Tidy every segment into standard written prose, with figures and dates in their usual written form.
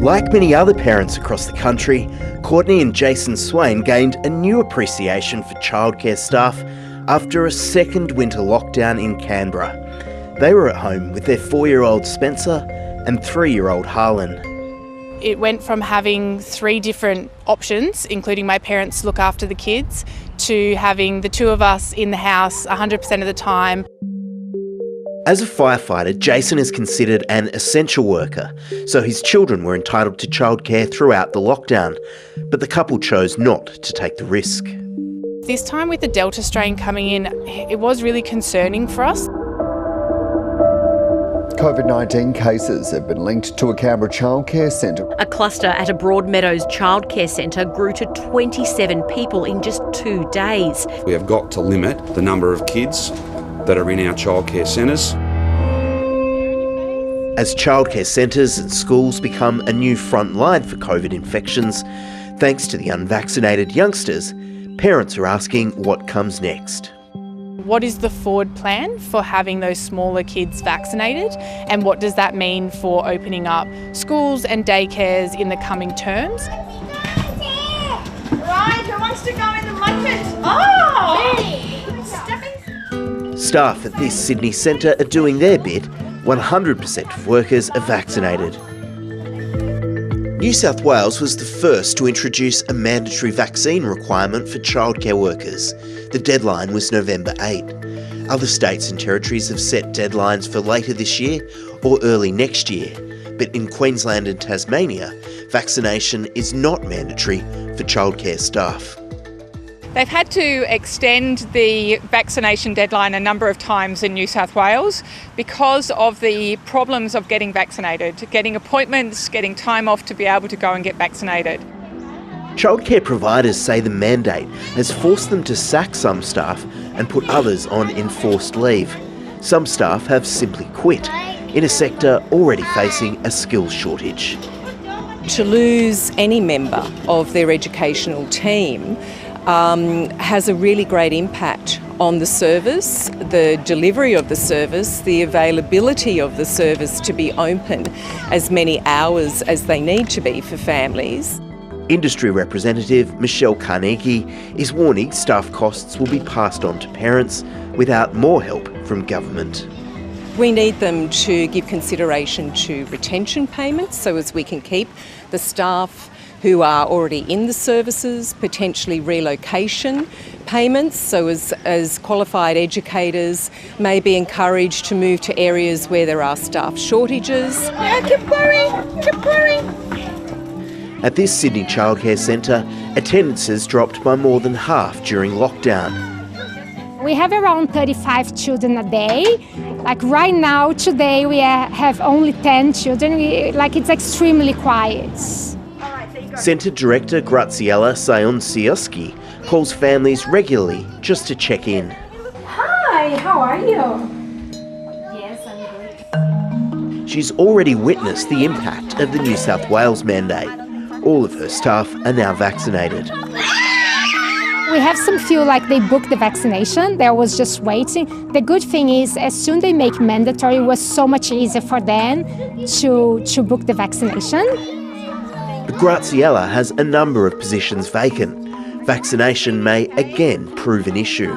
Like many other parents across the country, Courtney and Jason Swain gained a new appreciation for childcare staff after a second winter lockdown in Canberra. They were at home with their 4-year-old Spencer and 3-year-old Harlan. It went from having 3 different options, including my parents look after the kids, to having the 2 of us in the house 100% of the time. As a firefighter, Jason is considered an essential worker, so his children were entitled to childcare throughout the lockdown, but the couple chose not to take the risk. This time with the Delta strain coming in, it was really concerning for us. COVID-19 cases have been linked to a Canberra childcare centre. A cluster at a Broadmeadows childcare centre grew to 27 people in just 2 days. We have got to limit the number of kids that are in our childcare centres. As childcare centres and schools become a new front line for COVID infections, thanks to the unvaccinated youngsters, parents are asking what comes next. What is the forward plan for having those smaller kids vaccinated, and what does that mean for opening up schools and daycares in the coming terms? Right, who wants to go in the mud pit? Oh! Staff at this Sydney centre are doing their bit. 100% of workers are vaccinated. New South Wales was the first to introduce a mandatory vaccine requirement for childcare workers. The deadline was November 8. Other states and territories have set deadlines for later this year or early next year. But in Queensland and Tasmania, vaccination is not mandatory for childcare staff. They've had to extend the vaccination deadline a number of times in New South Wales because of the problems of getting vaccinated, getting appointments, getting time off to be able to go and get vaccinated. Childcare providers say the mandate has forced them to sack some staff and put others on enforced leave. Some staff have simply quit in a sector already facing a skills shortage. To lose any member of their educational team has a really great impact on the service, the delivery of the service, the availability of the service to be open as many hours as they need to be for families. Industry representative Michelle Carnegie is warning staff costs will be passed on to parents without more help from government. We need them to give consideration to retention payments so as we can keep the staff who are already in the services, potentially relocation payments, so as qualified educators may be encouraged to move to areas where there are staff shortages. Yeah, keep going. At this Sydney childcare centre, attendances dropped by more than half during lockdown. We have around 35 children a day. Like right now, today, we have only 10 children. It's extremely quiet. Centre Director Graziella Sionsiowski calls families regularly just to check in. Hi, how are you? Yes, I'm good. She's already witnessed the impact of the New South Wales mandate. All of her staff are now vaccinated. We have some feel like they booked the vaccination. They was just waiting. The good thing is, as soon they make mandatory, it was so much easier for them to book the vaccination. But Graziella has a number of positions vacant. Vaccination may again prove an issue.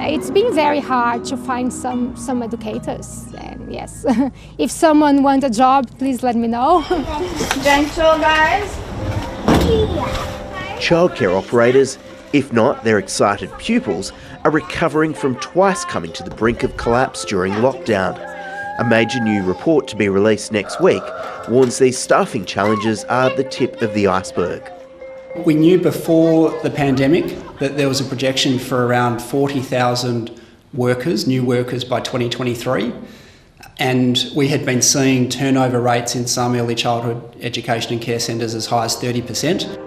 It's been very hard to find some educators. And yes, if someone wants a job, please let me know. Gentle, guys. Childcare operators, if not their excited pupils, are recovering from twice coming to the brink of collapse during lockdown. A major new report to be released next week warns these staffing challenges are the tip of the iceberg. We knew before the pandemic that there was a projection for around 40,000 workers, new workers by 2023, and we had been seeing turnover rates in some early childhood education and care centres as high as 30%.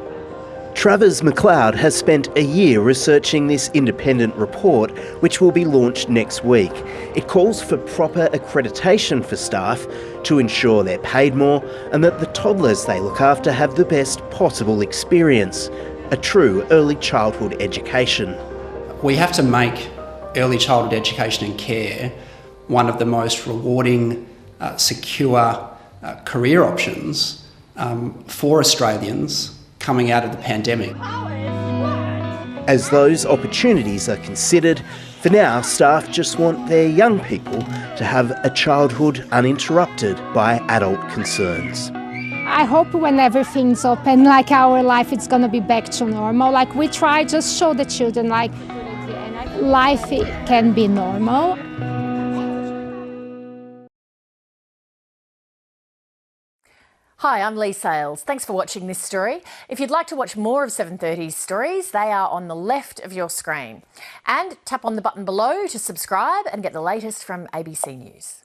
Travers McLeod has spent a year researching this independent report, which will be launched next week. It calls for proper accreditation for staff to ensure they're paid more and that the toddlers they look after have the best possible experience, a true early childhood education. We have to make early childhood education and care one of the most rewarding, secure career options for Australians coming out of the pandemic. As those opportunities are considered, for now, staff just want their young people to have a childhood uninterrupted by adult concerns. I hope when everything's open, like our life, it's going to be back to normal. Like we try, just show the children, like life can be normal. Hi, I'm Lee Sales. Thanks for watching this story. If you'd like to watch more of 7:30's stories, they are on the left of your screen. And tap on the button below to subscribe and get the latest from ABC News.